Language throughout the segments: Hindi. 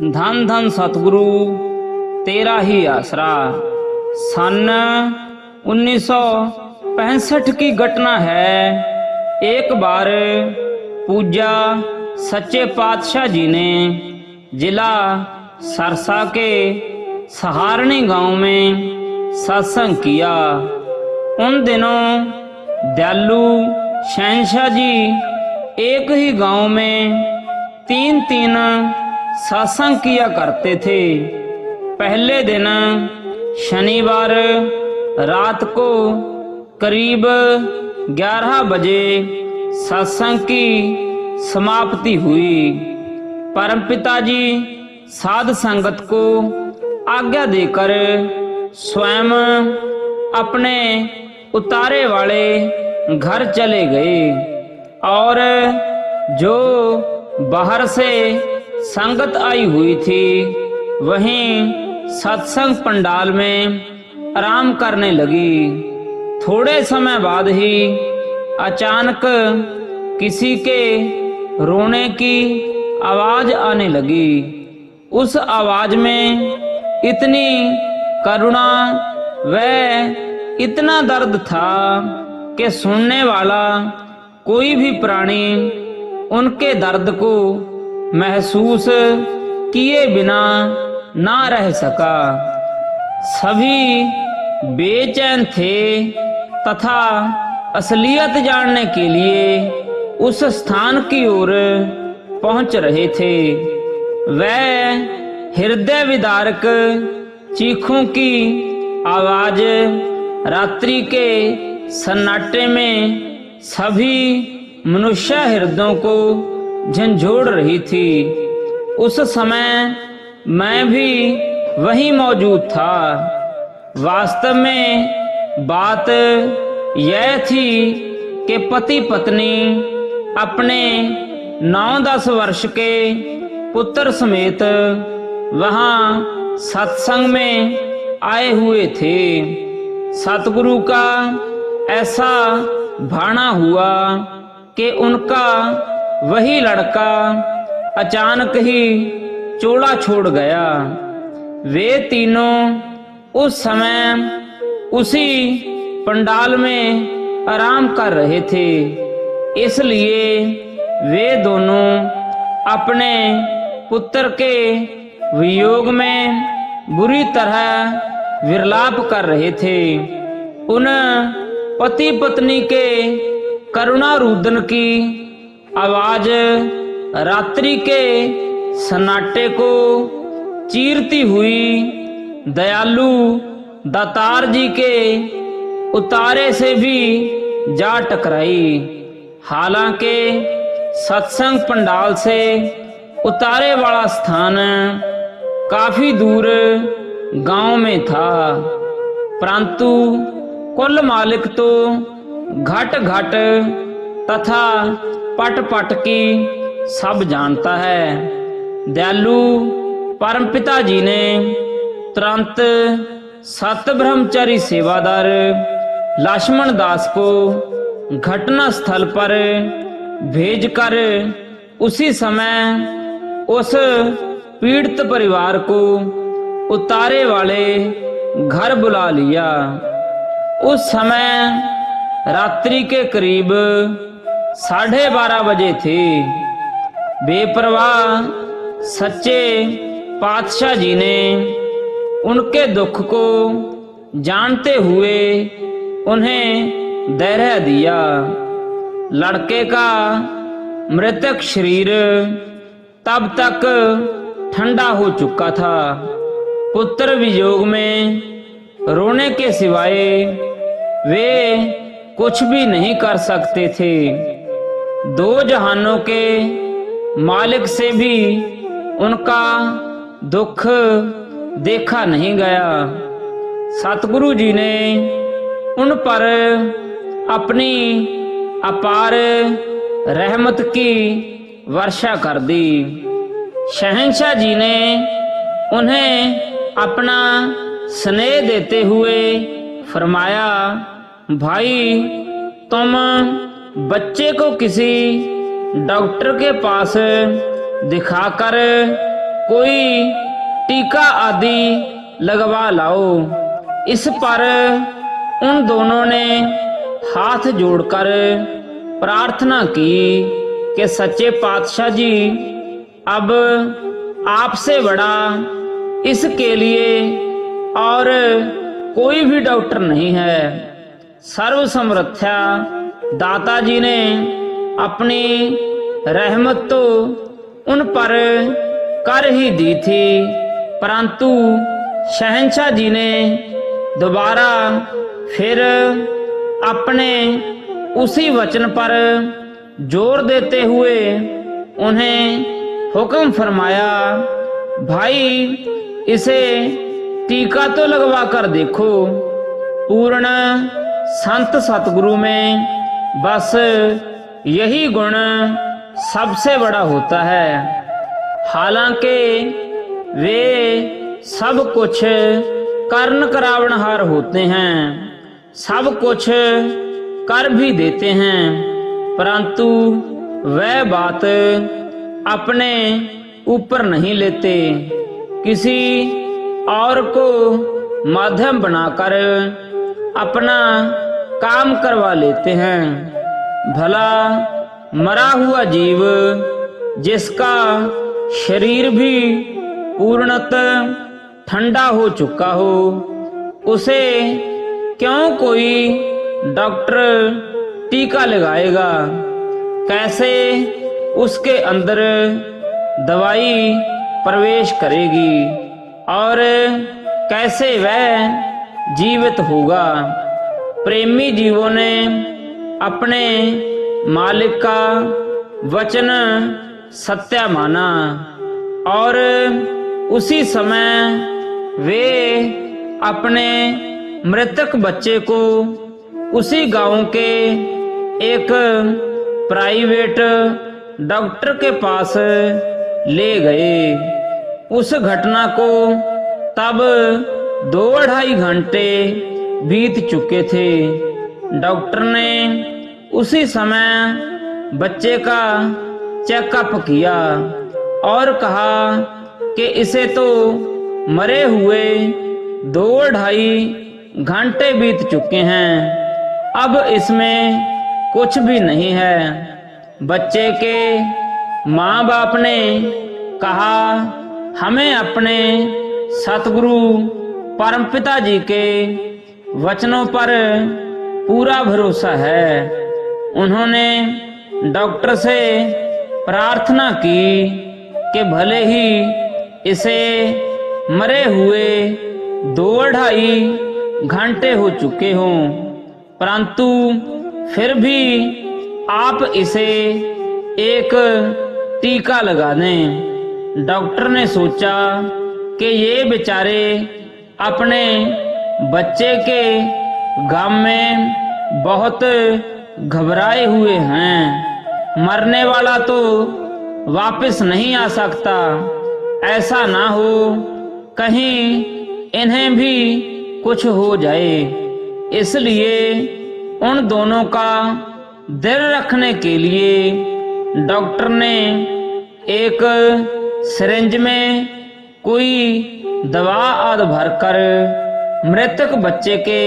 धन धन सतगुरु तेरा ही आसरा। सन 1965 की घटना है। एक बार पूज्य सच्चे पातशाह जी ने जिला सरसा के सहारणी गांव में सत्संग किया। उन दिनों दयालु शहंशाह जी एक ही गांव में तीन तीन सत्संग किया करते थे। पहले दिन शनिवार रात को करीब 11 बजे सत्संग की समाप्ति हुई। परमपिता जी साध संगत को आज्ञा देकर स्वयं अपने उतारे वाले घर चले गए और जो बाहर से संगत आई हुई थी वहीं सत्संग पंडाल में आराम करने लगी। थोड़े समय बाद ही अचानक किसी के रोने की आवाज आने लगी। उस आवाज में इतनी करुणा व इतना दर्द था कि सुनने वाला कोई भी प्राणी उनके दर्द को महसूस किए बिना ना रह सका। सभी बेचैन थे तथा असलियत जानने के लिए उस स्थान की ओर पहुंच रहे थे। वह हृदय विदारक चीखों की आवाज रात्रि के सन्नाटे में सभी मनुष्य हृदयों को झंझोड़ रही थी। उस समय मैं भी वहीं मौजूद था। वास्तव में बात यह थी कि पति पत्नी अपने 9-10 वर्ष के पुत्र समेत वहां सत्संग में आए हुए थे। सतगुरु का ऐसा भाना हुआ कि उनका वही लड़का अचानक ही चोला छोड़ गया। वे तीनों उस समय उसी पंडाल में आराम कर रहे थे, इसलिए वे दोनों अपने पुत्र के वियोग में बुरी तरह विरलाप कर रहे थे। उन पति पत्नी के करुणा रुदन की आवाज रात्रि के सन्नाटे को चीरती हुई दयालु दातार जी के उतारे से भी जा टकराई। हालांकि सत्संग पंडाल से उतारे वाला स्थान काफी दूर गांव में था, परंतु कुल मालिक तो घट घट तथा पट पट की सब जानता है। दयालु परमपिता जी ने तुरंत सत ब्रह्मचारी सेवादार लक्ष्मण दास को घटना स्थल पर भेजकर उसी समय उस पीड़ित परिवार को उतारे वाले घर बुला लिया। उस समय रात्रि के करीब 12:30 बजे थे। बेपरवाह सच्चे पातशाह जी ने उनके दुख को जानते हुए उन्हें धैर्य दिया। लड़के का मृतक शरीर तब तक ठंडा हो चुका था। पुत्र वियोग में रोने के सिवाय वे कुछ भी नहीं कर सकते थे। दो जहानों के मालिक से भी उनका दुख देखा नहीं गया। सतगुरु जी ने उन पर अपनी अपार रहमत की वर्षा कर दी। शहंशाह जी ने उन्हें अपना स्नेह देते हुए फरमाया, भाई तुम बच्चे को किसी डॉक्टर के पास दिखाकर कोई टीका आदि लगवा लाओ। इस पर उन दोनों ने हाथ जोड़कर प्रार्थना की कि सच्चे पातशाह जी, अब आपसे बड़ा इसके लिए और कोई भी डॉक्टर नहीं है। सर्व समर्थ्या दाता जी ने अपनी रहमत तो उन पर कर ही दी थी, परंतु शहंशाह जी ने दोबारा फिर अपने उसी वचन पर जोर देते हुए उन्हें हुक्म फरमाया, भाई इसे टीका तो लगवा कर देखो। पूर्ण संत सतगुरु में बस यही गुण सबसे बड़ा होता है। हालांकि वे सब कुछ कर्ण करावनहार होते हैं, सब कुछ कर भी देते हैं, परंतु वह बात अपने ऊपर नहीं लेते, किसी और को माध्यम बनाकर अपना काम करवा लेते हैं। भला मरा हुआ जीव जिसका शरीर भी पूर्णतः ठंडा हो चुका हो, उसे क्यों कोई डॉक्टर टीका लगाएगा? कैसे उसके अंदर दवाई प्रवेश करेगी और कैसे वह जीवित होगा? प्रेमी जीवों ने अपने मालिक का वचन सत्य माना और उसी समय वे अपने मृतक बच्चे को उसी गांव के एक प्राइवेट डॉक्टर के पास ले गए। उस घटना को तब 2-2.5 घंटे बीत चुके थे। डॉक्टर ने उसी समय बच्चे का चेकअप किया और कहा कि इसे तो मरे हुए 2-2.5 घंटे बीत चुके हैं, अब इसमें कुछ भी नहीं है। बच्चे के माँ बाप ने कहा, हमें अपने सतगुरु परमपिता जी के वचनों पर पूरा भरोसा है। उन्होंने डॉक्टर से प्रार्थना की कि भले ही इसे मरे हुए 2-2.5 घंटे हो चुके हों, परंतु फिर भी आप इसे एक टीका लगा दें। डॉक्टर ने सोचा कि ये बेचारे अपने बच्चे के गम में बहुत घबराए हुए हैं, मरने वाला तो वापस नहीं आ सकता, ऐसा ना हो कहीं इन्हें भी कुछ हो जाए। इसलिए उन दोनों का दिल रखने के लिए डॉक्टर ने एक सिरिंज में कोई दवा आदि भरकर मृतक बच्चे के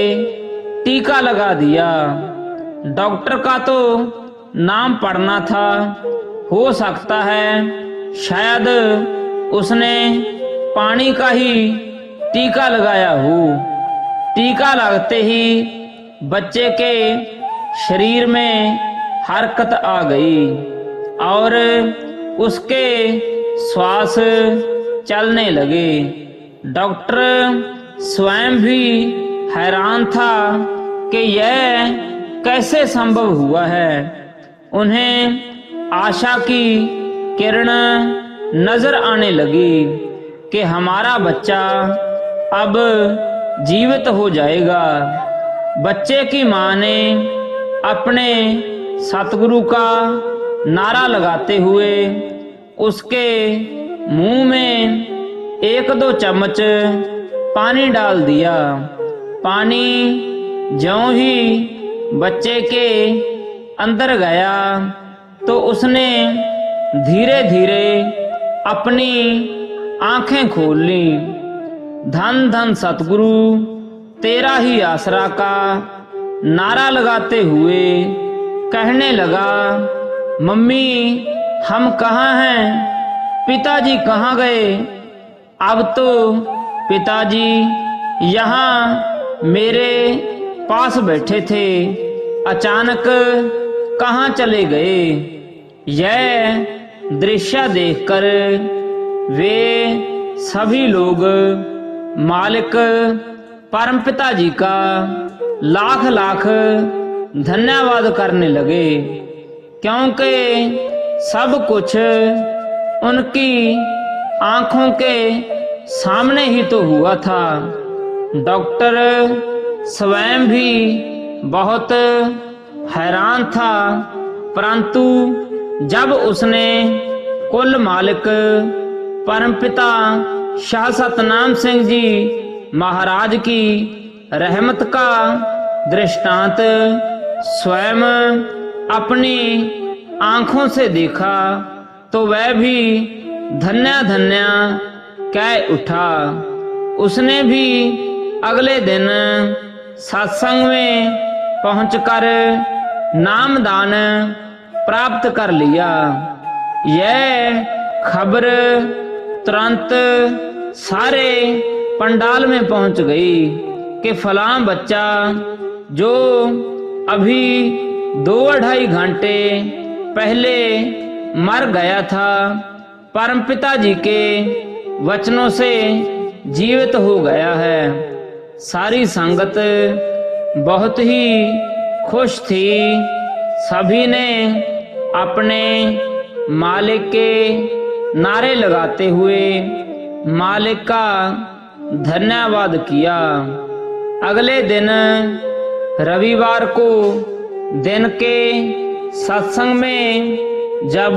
टीका लगा दिया। डॉक्टर का तो नाम पढ़ना था, हो सकता है शायद उसने पानी का ही टीका लगाया हो। टीका लगते ही बच्चे के शरीर में हरकत आ गई और उसके श्वास चलने लगे। डॉक्टर स्वयं भी हैरान था कि यह कैसे संभव हुआ है। उन्हें आशा की किरण नजर आने लगी कि हमारा बच्चा अब जीवित हो जाएगा। बच्चे की मां ने अपने सतगुरु का नारा लगाते हुए उसके मुंह में 1-2 चम्मच पानी डाल दिया। पानी ज्यों ही बच्चे के अंदर गया तो उसने धीरे धीरे अपनी आंखें खोल ली। धन धन सतगुरु तेरा ही आसरा का नारा लगाते हुए कहने लगा, मम्मी हम कहाँ हैं, पिताजी कहाँ गए। अब तो पिताजी यहाँ मेरे पास बैठे थे, अचानक कहाँ चले गए। यह दृश्य देखकर वे सभी लोग मालिक परमपिता जी का लाख लाख धन्यवाद करने लगे, क्योंकि सब कुछ उनकी आंखों के सामने ही तो हुआ था। डॉक्टर स्वयं भी बहुत हैरान था, परंतु जब उसने कुल मालिक परमपिता शाह सतनाम सिंह जी महाराज की रहमत का दृष्टांत स्वयं अपनी आंखों से देखा, तो वह भी धन्य धन्य कह उठा। उसने भी अगले दिन सत्संग में पहुंचकर नामदान प्राप्त कर लिया। यह खबर तुरंत सारे पंडाल में पहुंच गई कि फलां बच्चा जो अभी 2-2.5 घंटे पहले मर गया था, परमपिता जी के वचनों से जीवित हो गया है। सारी संगत बहुत ही खुश थी। सभी ने अपने मालिक के नारे लगाते हुए मालिक का धन्यवाद किया। अगले दिन रविवार को दिन के सत्संग में जब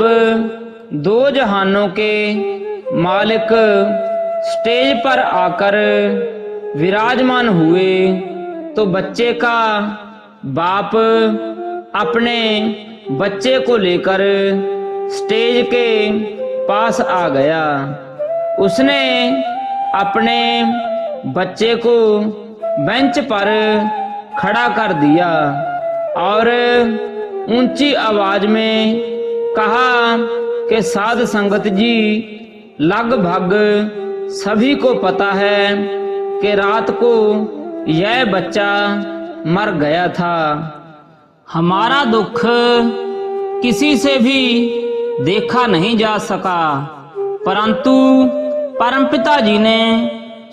2 जहानों के मालिक स्टेज पर आकर विराजमान हुए, तो बच्चे का बाप अपने बच्चे को लेकर स्टेज के पास आ गया। उसने अपने बच्चे को बेंच पर खड़ा कर दिया और ऊंची आवाज में कहा कि साध संगत जी, लगभग सभी को पता है कि रात को यह बच्चा मर गया था। हमारा दुख किसी से भी देखा नहीं जा सका, परंतु परमपिता जी ने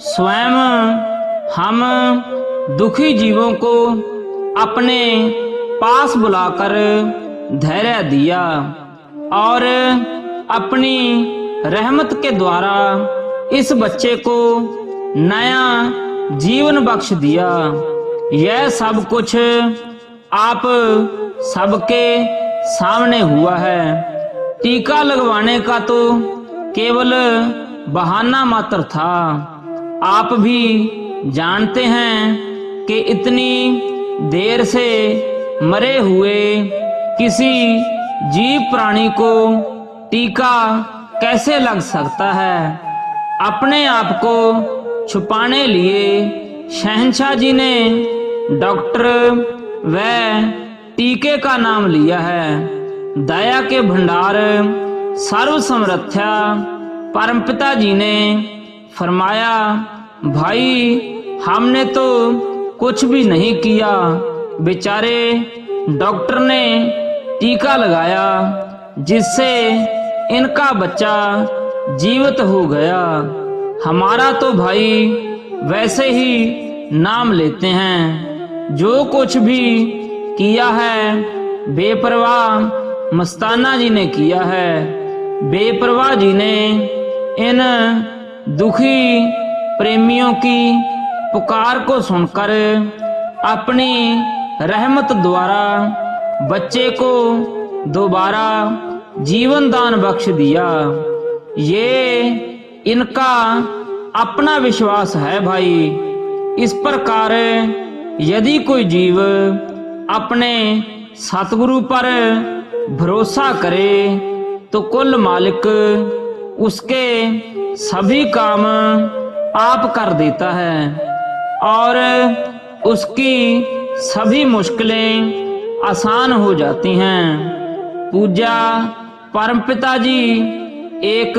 स्वयं हम दुखी जीवों को अपने पास बुलाकर धैर्य दिया और अपनी रहमत के द्वारा इस बच्चे को नया जीवन बख्श दिया। यह सब कुछ आप सबके सामने हुआ है। टीका लगवाने का तो केवल बहाना मात्र था। आप भी जानते हैं कि इतनी देर से मरे हुए किसी जीव प्राणी को टीका कैसे लग सकता है। अपने आप को छुपाने लिए शहंशाह जी ने डॉक्टर व टीके का नाम लिया है। दया के भंडार सर्व समर्थ्या परमपिता जी ने फरमाया, भाई हमने तो कुछ भी नहीं किया, बेचारे डॉक्टर ने टीका लगाया जिससे इनका बच्चा जीवित हो गया। हमारा तो भाई वैसे ही नाम लेते हैं। जो कुछ भी किया है बेपरवाह मस्ताना जी ने किया है। बेपरवाह जी ने इन दुखी प्रेमियों की पुकार को सुनकर अपनी रहमत द्वारा बच्चे को दोबारा जीवन दान बख्श दिया। ये इनका अपना विश्वास है भाई। इस प्रकार यदि कोई जीव अपने सतगुरु पर भरोसा करे तो कुल मालिक उसके सभी काम आप कर देता है और उसकी सभी मुश्किलें आसान हो जाती हैं। पूज्य परमपिता जी एक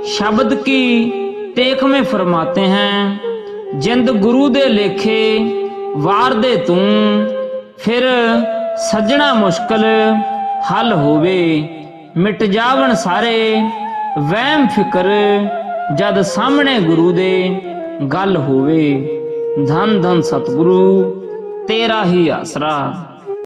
शब्द की टेक में फरमाते हैं, जिंद गुरु दे लेखे वार दे तू, फिर सजना मुश्किल हल होवे, मिट जावन सारे वहम फिक्र, जद सामने गुरु दे गल होवे। धन धन सतगुरु तेरा ही आसरा।